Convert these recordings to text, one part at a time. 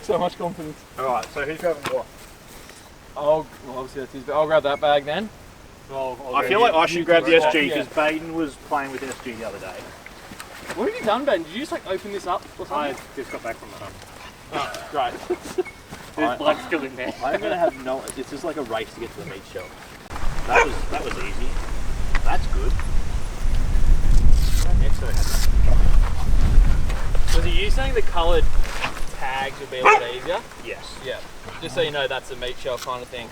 So much confidence. Alright, so who's grabbing what? Well, obviously that's his, but I'll grab that bag then. I feel like I should grab the SG because Baden was playing with SG the other day. What have you done, Ben? Did you just like open this up or something? I just got back from the home. Oh, great. There's blood still in there. I'm gonna have no. It's just like a race to get to the meat shelf. That was easy. That's good. Was it you saying the coloured tags would be a lot easier? Yes. Yeah. Just so you know, that's a meat shelf kind of thing.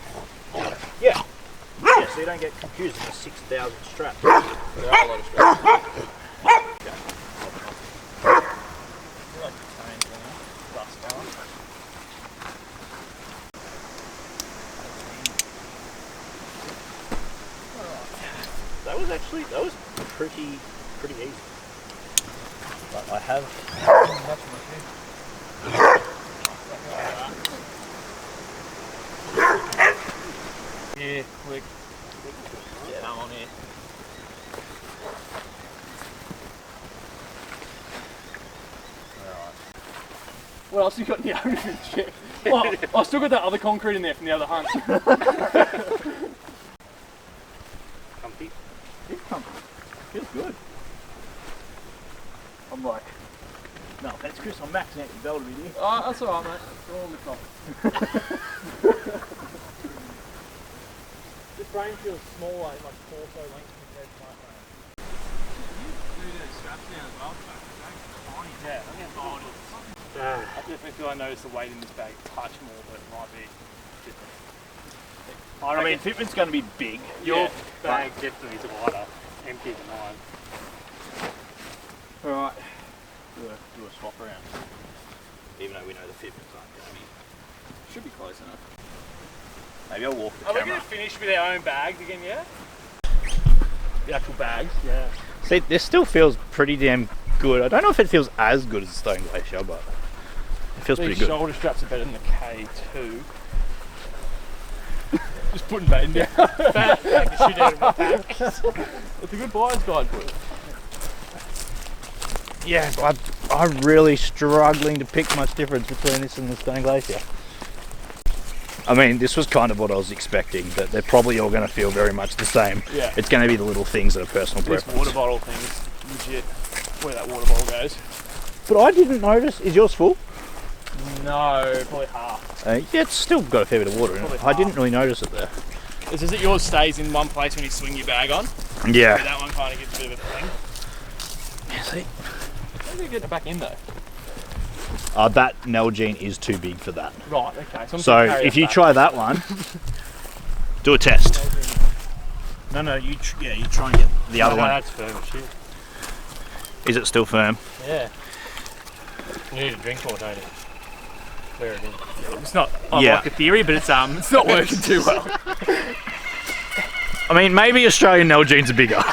Yeah. Yeah, so you don't get confused with the 6,000 straps. There are a lot of straps. That was pretty easy. But I have. Yeah, quick. Yeah, I'm on here. What else you got in the oven and shit? Oh, I've still got that other concrete in there from the other hunt. Comfy. It's comfy. Feels good. I'm like, no, that's Chris. I'm maxing out your belt with you. Oh, that's alright, mate. It's all on the top. This frame feels smaller in like torso length compared to my frame. You do those straps down as well, tiny. Yeah, I definitely feel I noticed the weight in this bag a touch more, but it might be different. I mean, Fitment's going to be big. Your bag definitely is wider, empty than mine. Alright, do a swap around. Even though we know the Fitment's aren't going to be. Should be close enough. Maybe I'll walk the Are camera. we going to finish with our own bags again, yeah? The actual bags? Yeah. See, this still feels pretty damn good. I don't know if it feels as good as the Stone Glacier, but it feels pretty good. Shoulder straps are better than the K2. Just putting Baden down. Back the shit out of my pack. It's a good buyer's guide. Yeah, but I'm really struggling to pick much difference between this and the Stone Glacier. I mean, this was kind of what I was expecting, that they're probably all going to feel very much the same. Yeah. It's going to be the little things that are personal This preference. water bottle thing's legit. Where that water bottle goes. But I didn't notice. Is yours full? No, probably half. Yeah, it's still got a fair bit of water in it. I didn't really notice it there. It's just that yours stays in one place when you swing your bag on. Yeah. So that one kind of gets a bit of a thing. Yeah, see? How do you get it back in though? That Nalgene is too big for that. Right, okay. So if you try that one, do a test. No, you try and get the other one. That's firm shit. Is it still firm? Yeah. You need to drink more, don't you? Clear it in. It's not, I like the theory, but it's not working too well. I mean, maybe Australian Nalgenes are bigger.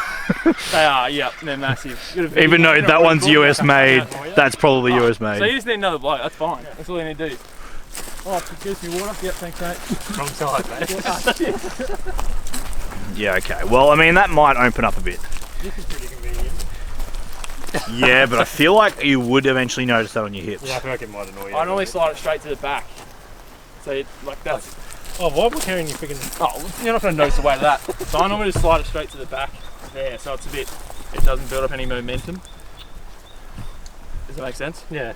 They are, yeah, they're massive. Even though that one's US made, that's probably US made. So you just need another bloke, that's fine. That's all you need to do. Oh, give me water. Yep, thanks mate. Wrong side, mate. Oh, shit. Yeah, okay. Well, I mean, that might open up a bit. This is pretty convenient. Yeah, but I feel like you would eventually notice that on your hips. Yeah, I feel like it might annoy you. I normally slide it straight to the back. So like that's... Oh, why are we carrying your freaking... Oh, you're not going to notice the weight of that. So I normally just slide it straight to the back there, so it's a bit... It doesn't build up any momentum. Does that make sense? Yeah.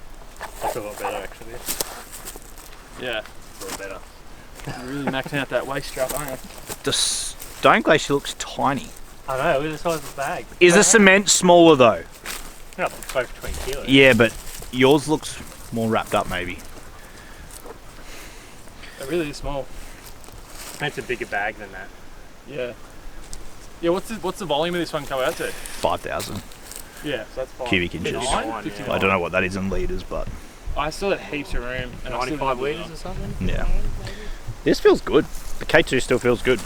That's a lot better, actually. Yeah. It's a lot better. You're really maxing out that waist strap, aren't you? The Stone Glacier looks tiny. I know, look at the size of the bag. Is the cement smaller though? No, it's both 20 kilos. Yeah, but yours looks more wrapped up maybe. They're really small. It's a bigger bag than that. Yeah. Yeah, what's the volume of this one come out to? 5,000 Yeah, so that's 5. cubic inches. 59? 59. I don't know what that is in litres, but I still had heaps of room. And 95 litres or something? yeah. This feels good. The K2 still feels good.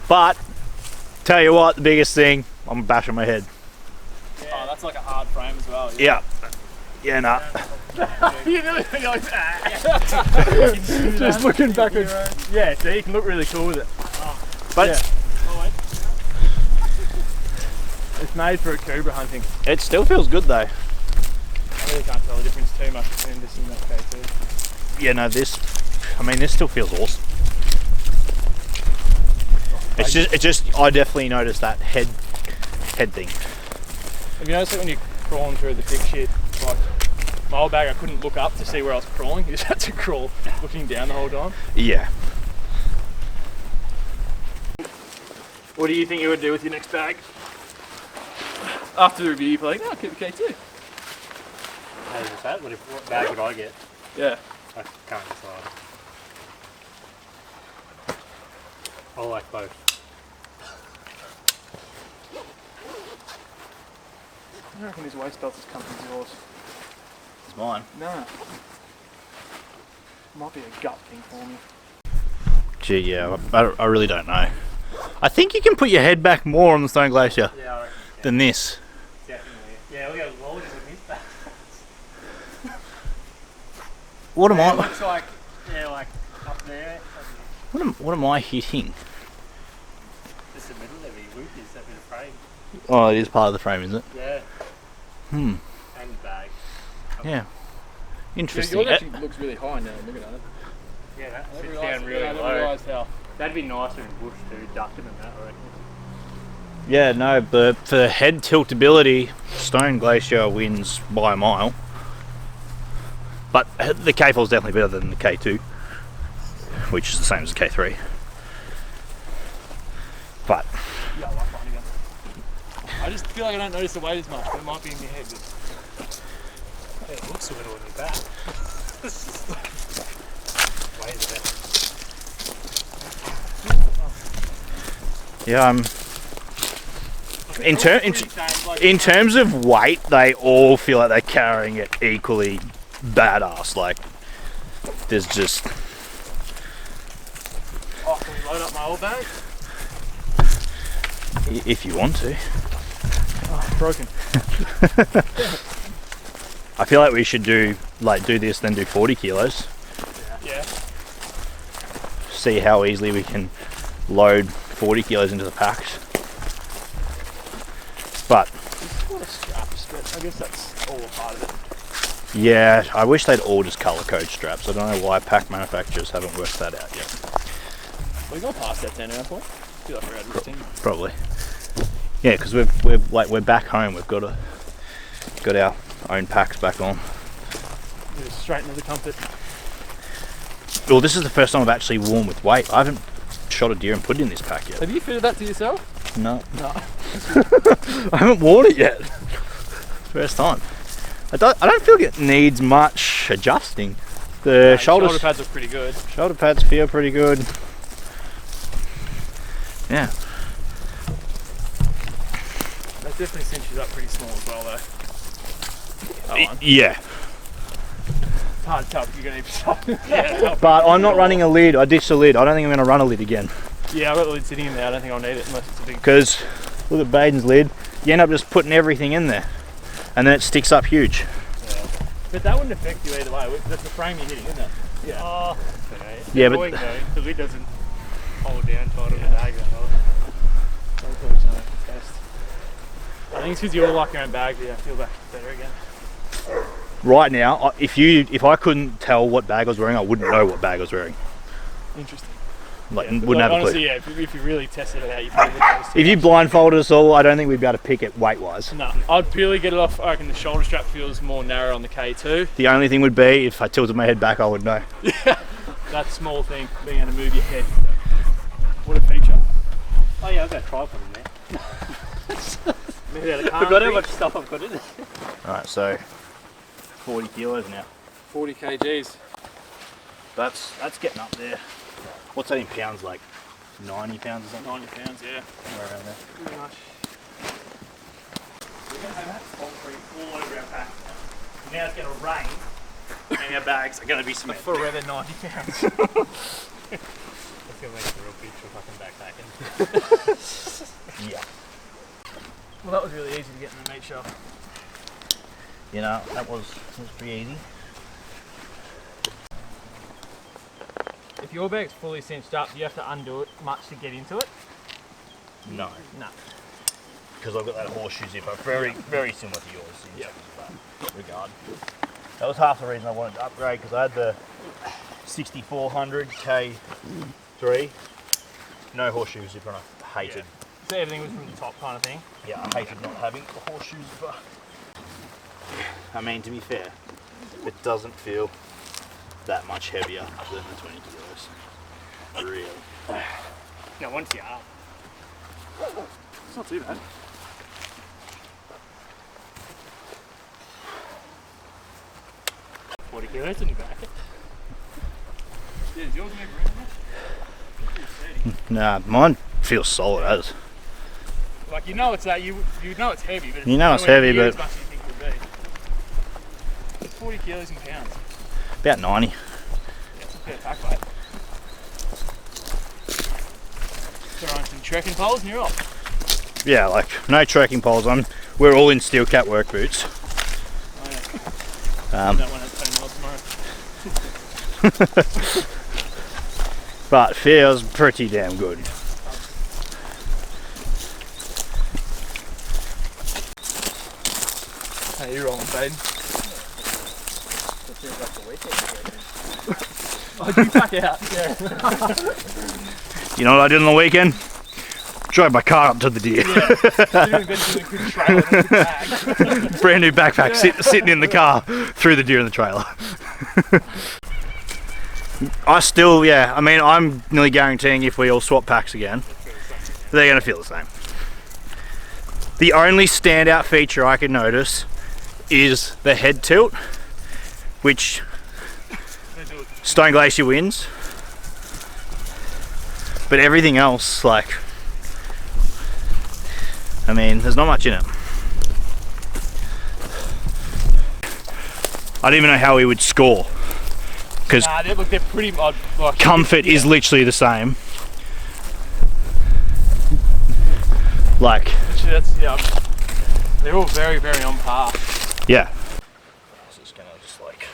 But, tell you what, the biggest thing, I'm bashing my head. Yeah. Oh, that's like a hard frame as well. Yeah. Yeah, nah. You really feel like just looking backwards. Yeah, so you can look really cool with it. But yeah. It's made for a cobra hunting. it still feels good though. I really can't tell the difference too much between this and that K2. yeah, no, this still feels awesome. It's just I definitely noticed that head thing. Have you noticed that when you're crawling through the thick shit, like my old bag, I couldn't look up to see where I was crawling. You just had to crawl looking down the whole time. Yeah. What do you think you would do with your next bag? After the review, you're like, no, I'll keep the K2. How is that? What bag would I get? Yeah. I can't decide. I like both. I reckon this waist belt is coming as yours. It's mine. No. Might be a gut thing for me. Gee, yeah, I really don't know. I think you can put your head back more on the Stone Glacier than this. Definitely. Yeah, look how low it is with this bag. What am I? It looks like, yeah, like up there. What am I hitting? Just the middle of the loop is that bit of frame. Oh, it is part of the frame, isn't it? Yeah. Hmm. And the bag. Yeah. Interesting. Yours actually looks really high now, looking at it. Yeah, that I sits never down really realised low. how. That'd be nicer in bush too, ducking and that, I reckon. Yeah, no, but for head tiltability, Stone Glacier wins by a mile. But the K4 is definitely better than the K2, which is the same as the K3. But Yeah, I like mine again. I just feel like I don't notice the weight as much, but it might be in your head. Yeah, it looks a little on your back. Way the best. yeah, in terms of weight, they all feel like they're carrying it equally badass. Like, there's just. Oh, can we load up my old bag? If you want to. Oh, broken. I feel like we should do this, then do 40 kilos. Yeah. See how easily we can load 40 kilos into the packs. But What a straps, but I guess that's all a part of it. yeah, I wish they'd all just colour code straps. I don't know why pack manufacturers haven't worked that out yet. We got past that turnaround point. I feel like we're out of this thing. Probably. Yeah, because we're back home. We've got our own packs back on. Just straight into the comfort. Well, this is the first time I've actually worn with weight. I haven't shot a deer and put it in this pack yet. Have you fitted that to yourself? No. No. I haven't worn it yet. First time. I don't feel like it needs much adjusting. The shoulder pads are pretty good. Shoulder pads feel pretty good. Yeah. That definitely cinches up pretty small as well though. That one. Yeah. It's hard to tell if you're going to be something. Yeah. But I'm not running a lid. I ditched the lid. I don't think I'm going to run a lid again. Yeah, I've got the lid sitting in there. I don't think I'll need it unless it's a big... Because look at Baden's lid. You end up just putting everything in there. And then it sticks up huge. Yeah. But that wouldn't affect you either way. That's the frame you're hitting, isn't it? Yeah. Oh, okay. Yeah, but... because it doesn't hold down tight on the bag that well. I think it's because you all like your own bag, but yeah, I feel back better again. Right now, if I couldn't tell what bag I was wearing, I wouldn't know what bag I was wearing. Interesting. Like, Yeah, wouldn't have a clue. honestly, yeah, if you really tested it out, you probably would notice. If you blindfolded us all, I don't think we'd be able to pick it weight-wise. No, I'd purely get it off. I reckon the shoulder strap feels more narrow on the K2. The only thing would be, if I tilted my head back, I would know. Yeah, that small thing, being able to move your head. What a feature. Oh yeah, I've got a tripod in there. Forgot how much stuff I've got in it. Alright, so 40 kilos now. 40 kgs. That's getting up there. What's that in pounds, like 90 pounds or something? 90 pounds, yeah. Somewhere around there. Pretty much. We're going to have that concrete all over our back now. Now it's going to rain and our bags are going to be cement. Forever 90 pounds. That's gonna make a real picture fucking backpacking. Yeah. Well, that was really easy to get in the meat shop. You know, that was pretty easy. If your bag's fully cinched up, do you have to undo it much to get into it? No. No. Because I've got that horseshoe zipper, very similar to yours in Yep. terms of that regard. That was half the reason I wanted to upgrade, because I had the 6400 K3, no horseshoe zipper, and I hated. So everything was from the top kind of thing? Yeah, I hated not having the horseshoe zipper. I mean, to be fair, it doesn't feel that much heavier than the 20 kilos. Really. No, once you're up. It's not too bad. $40 kilos in your bracket. Yeah, does yours move around? Nah, mine feels solid as. Like, you know it's that, you know it's heavy, but You know it's heavy, but as much as you think it would be. 40 kilos in pounds. about 90. Yeah, it's a fair pack weight. Throw on some trekking poles and you're off. Yeah, like no trekking poles on. We're all in steel cap work boots. Oh, yeah. That one has 10 miles tomorrow. But feels pretty damn good. How you rolling, Baden? It feels like the weekend. Oh, you back out? Yeah. You know what I did on the weekend? Drove my car up to the deer. Yeah. Doing a good trailer with the bag. Brand new backpack sitting in the car, threw the deer in the trailer. I still, yeah, I mean, I'm nearly guaranteeing if we all swap packs again, they're going to feel the same. The only standout feature I can notice is the head tilt, which Stone Glacier wins. But everything else, like, I mean, there's not much in it. I don't even know how we would score, because they're pretty odd. Like, comfort is literally the same. Like, yeah, they're all very, very on par. yeah. I was just gonna like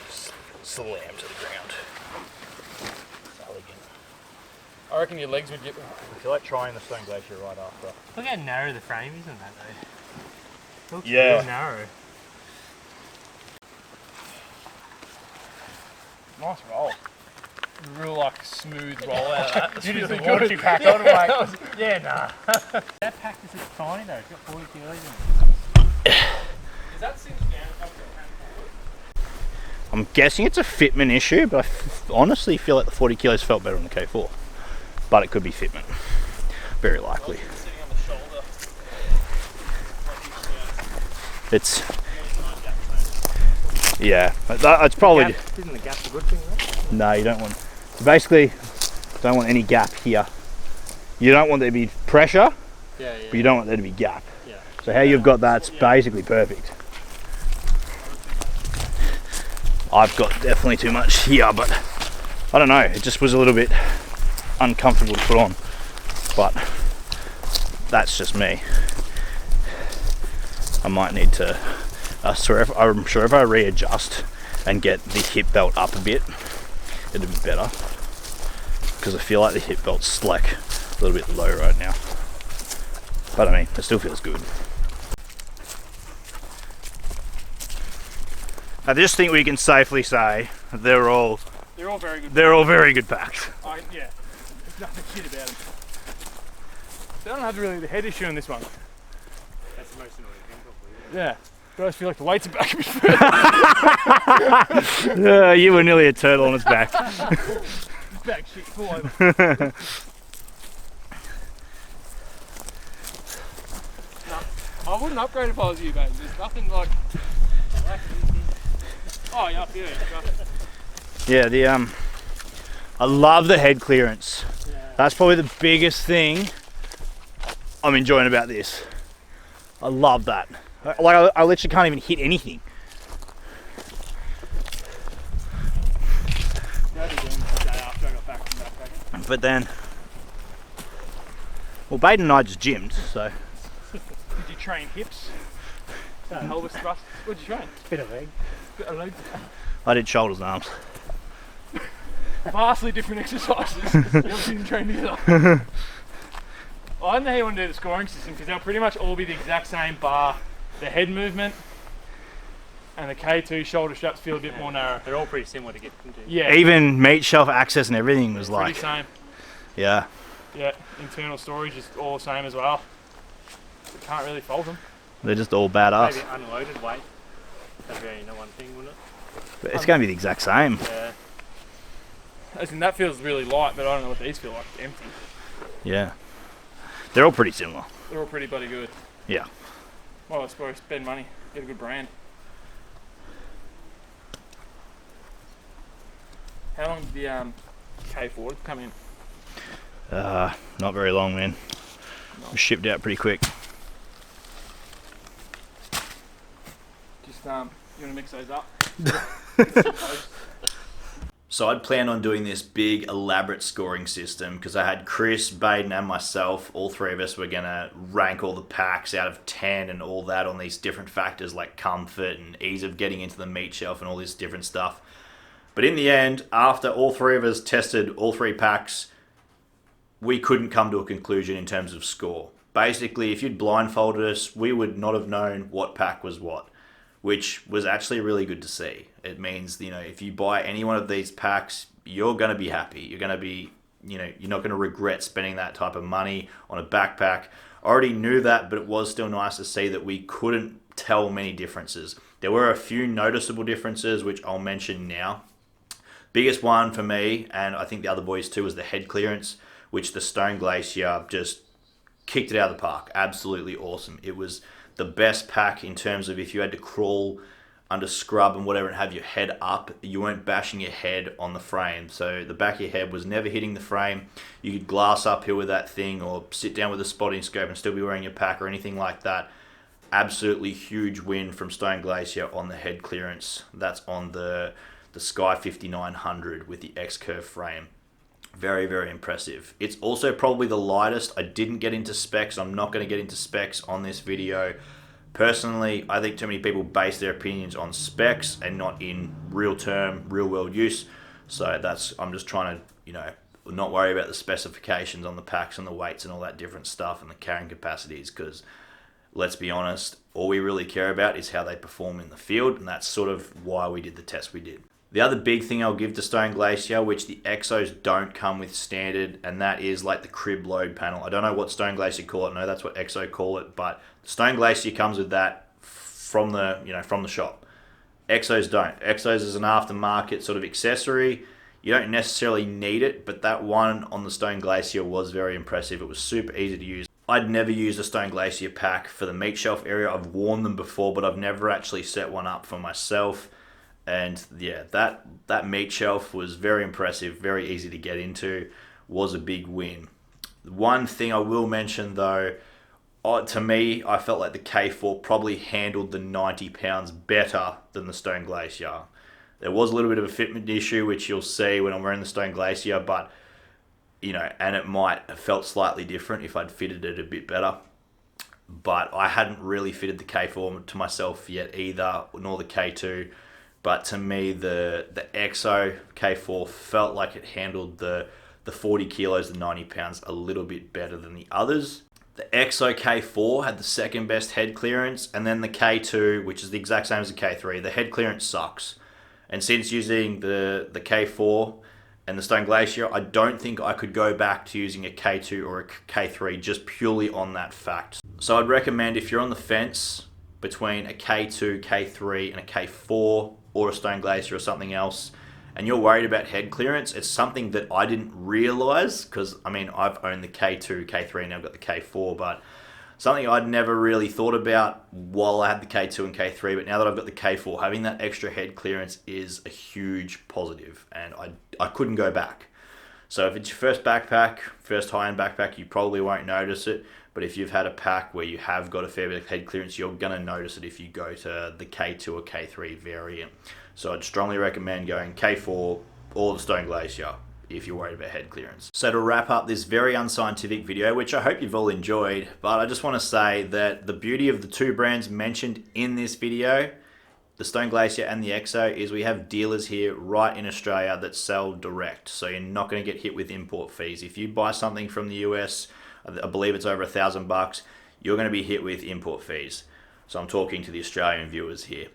slam to the ground. I reckon your legs would get. I feel like trying the Stone Glacier right after. Look how narrow the frame is on that though. It looks Yeah. real narrow. Nice roll. Real like smooth roll out of that. You just really the water you pack on, like, yeah, nah. That pack is tiny though. It's got 40 kilos in it. Is that cinched down? I'm guessing it's a fitment issue, but I honestly feel like the 40 kilos felt better on the K4. But it could be fitment. Very likely. Sitting on the shoulder. It's, yeah, it's probably, Isn't the gap a good thing though? no, you don't want, so basically, don't want any gap here. You don't want there to be pressure, Yeah, but you don't want there to be gap. Yeah. So how you've got that's basically perfect. I've got definitely too much here, but I don't know, it just was a little bit uncomfortable to put on, but that's just me. I might need to, I'm sure if I readjust and get the hip belt up a bit, it'll be better, because I feel like the hip belt's like a little bit low right now, but I mean, it still feels good. I just think we can safely say they're all very good. They're all very good packs. Yeah. There's nothing shit about them. They don't have really the head issue on this one. That's the most annoying thing, probably. Yeah. I always feel like the weights are back a bit further. You were nearly a turtle on its back. Back shit, fall over. I wouldn't upgrade if I was you, mate. There's nothing like. Oh yeah, I feel it. Yeah, I love the head clearance. Yeah. That's probably the biggest thing I'm enjoying about this. I love that. Like, I literally can't even hit anything. But then, well, Baden and I just gymmed, so. Did you train hips? Pelvis thrust? What did you train? Bit of leg. Bit of legs. I did shoulders and arms. Vastly different exercises. You obviously didn't train together. I don't know how you want to do the scoring system, because they'll pretty much all be the exact same bar the head movement And the K2 shoulder straps feel a bit more narrow. They're all pretty similar to get into. Yeah. Even meat shelf access and everything was Pretty like... same. Yeah. Yeah, internal storage is all the same as well. You can't really fault them. They're just all badass. Maybe unloaded weight. That'd be one thing, wouldn't it? But it's going to be the exact same. Yeah. As in, that feels really light, but I don't know what these feel like. Empty. Yeah. They're all pretty similar. They're all pretty bloody good. Yeah. Well, I suppose spend money, get a good brand. How long did the K4 come in? Not very long, man. No. Was shipped out pretty quick. Just you want to mix those up? So I'd planned on doing this big elaborate scoring system because I had Chris, Baden and myself, all three of us were going to rank all the packs out of 10 and all that on these different factors like comfort and ease of getting into the meat shelf and all this different stuff. But in the end, after all three of us tested all three packs, we couldn't come to a conclusion in terms of score. Basically, if you'd blindfolded us, we would not have known what pack was what, which was actually really good to see. It means, you know, if you buy any one of these packs, you're going to be happy. You're going to be, you know, you're not going to regret spending that type of money on a backpack. I already knew that, but it was still nice to see that we couldn't tell many differences. There were a few noticeable differences, which I'll mention now. Biggest one for me, and I think the other boys too, was the head clearance, which the Stone Glacier just kicked it out of the park. Absolutely awesome. It was the best pack in terms of if you had to crawl under scrub and whatever and have your head up, you weren't bashing your head on the frame. So the back of your head was never hitting the frame. You could glass uphill with that thing or sit down with a spotting scope and still be wearing your pack or anything like that. Absolutely huge win from Stone Glacier on the head clearance. That's on the Sky 5900 with the X-Curve frame. Very, very impressive. It's also probably the lightest. I didn't get into specs. I'm not going to get into specs on this video. Personally, I think too many people base their opinions on specs and not in real world use. So I'm just trying to, you know, not worry about the specifications on the packs and the weights and all that different stuff and the carrying capacities, because let's be honest, all we really care about is how they perform in the field, and that's sort of why we did the test we did. The other big thing I'll give to Stone Glacier, which the Exos don't come with standard, and that is like the crib load panel. I don't know what Stone Glacier call it. No, that's what Exo call it, but Stone Glacier comes with that from the shop. Exos don't. Exos is an aftermarket sort of accessory. You don't necessarily need it, but that one on the Stone Glacier was very impressive. It was super easy to use. I'd never used a Stone Glacier pack for the meat shelf area. I've worn them before, but I've never actually set one up for myself. And yeah, that meat shelf was very impressive, very easy to get into, was a big win. One thing I will mention though, to me, I felt like the K4 probably handled the 90 pounds better than the Stone Glacier. There was a little bit of a fitment issue, which you'll see when I'm wearing the Stone Glacier, but, you know, and it might have felt slightly different if I'd fitted it a bit better. But I hadn't really fitted the K4 to myself yet either, nor the K2. But to me, the Exo K4 felt like it handled the 40 kilos, the 90 pounds a little bit better than the others. The Exo K4 had the second best head clearance, and then the K2, which is the exact same as the K3, the head clearance sucks. And since using the K4 and the Stone Glacier, I don't think I could go back to using a K2 or a K3 just purely on that fact. So I'd recommend, if you're on the fence between a K2, K3 and a K4 or a Stone Glacier or something else, and you're worried about head clearance, it's something that I didn't realize, because I mean, I've owned the K2, K3, and now I've got the K4, but something I'd never really thought about while I had the K2 and K3, but now that I've got the K4, having that extra head clearance is a huge positive, and I couldn't go back. So if it's your first backpack, first high-end backpack, you probably won't notice it, but if you've had a pack where you have got a fair bit of head clearance, you're going to notice it if you go to the K2 or K3 variant. So I'd strongly recommend going K4 or the Stone Glacier if you're worried about head clearance. So to wrap up this very unscientific video, which I hope you've all enjoyed, but I just want to say that the beauty of the two brands mentioned in this video, the Stone Glacier and the Exo, is we have dealers here right in Australia that sell direct. So you're not going to get hit with import fees. If you buy something from the US, I believe it's over $1,000, you're going to be hit with import fees. So I'm talking to the Australian viewers here.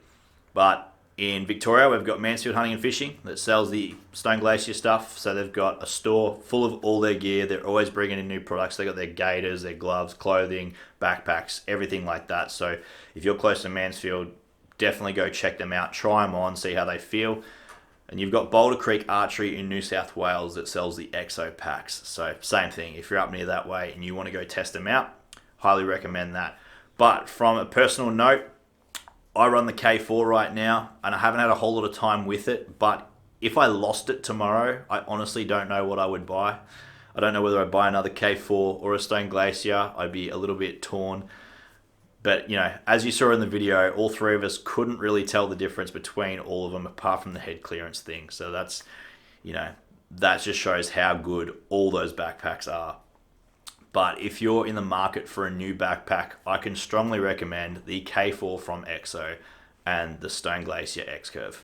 But in Victoria, we've got Mansfield Hunting and Fishing that sells the Stone Glacier stuff. So they've got a store full of all their gear. They're always bringing in new products. They've got their gaiters, their gloves, clothing, backpacks, everything like that. So if you're close to Mansfield, definitely go check them out. Try them on, see how they feel. And you've got Boulder Creek Archery in New South Wales that sells the EXO packs. So same thing, if you're up near that way and you want to go test them out, highly recommend that. But from a personal note, I run the K4 right now, and I haven't had a whole lot of time with it, but if I lost it tomorrow, I honestly don't know what I would buy. I don't know whether I'd buy another K4 or a Stone Glacier. I'd be a little bit torn. But, you know, as you saw in the video, all three of us couldn't really tell the difference between all of them apart from the head clearance thing. So that's, you know, that just shows how good all those backpacks are. But if you're in the market for a new backpack, I can strongly recommend the K4 from EXO and the Stone Glacier X-Curve.